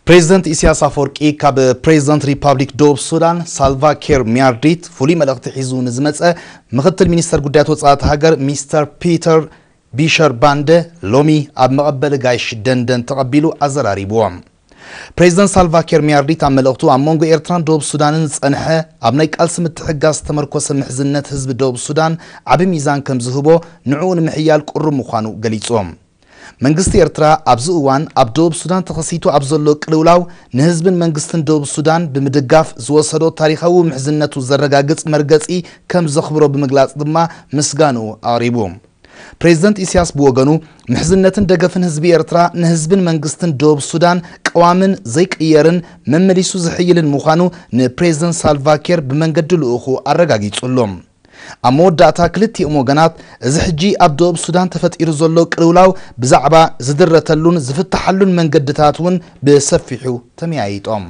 President Isias Afwerki ካብ President Republic Doob Sudan Salva Kiir Mayardit فولي ملغت حزو نزمص مختل ሚኒስተር ጉዳያት ወጻት ሀገር ሚስተር ፒተር ቢሸር ባንደ ሎሚ ኣብ መቀበል ጋይሽ ደንደን ተቀቢሉ አዘራሪቦም President Salva Kiir Mayardit አመለክቱ አሞንጎ ኤርትራን ዶብ ሱዳንን ጸንሐ ኣብ ናይ ቃልሲ ምትሕጋዝ ተመርኮሰ ምሕዝነት ህዝብ ዶብ ሱዳን ዓብ ሚዛን ከም ዝህቦ ንዑን ምሕያል ቁሩ ምዃኑ ገሊጾም መንግስት ኤርትራ ኣብዝኡዋን ኣብ ዶብ ሱዳን ተኸሲቱ ኣብ ዘሎ ቅልውላው ንህዝብን መንግስትን ዶብ ሱዳን ብምድጋፍ ዝወሰዶ ታሪኻዊ ምሕዝነቱ ዘረጋግጽ መርገጺ ከም ዘኽብሮ ብምግላጽ ድማ ምስጋኑ ኣቅሪቦም President Isias በወገኑ ምሕዝነትን ደገፍን ህዝቢ ኤርትራ ንህዝብን መንግስትን ዶብ ሱዳን ቀዋምን ዘይቅየርን መመሊሱ ዝሕይልን ምዃኑ ንፕሬዝደንት Salva Kiir ብመንገዲ ልኡኹ አረጋጊጹሎም አሞዳታ ክልቲኦም ወገናት እዚ ሕጂ ኣብ ዶብ ሱዳን ተፈጢሩ ዘሎ ቅልውላው ብዛዕባ ዝድረተሉን ዝፍተሐሉን መንገድታቱን ብሰፊሑ ተመያይጦም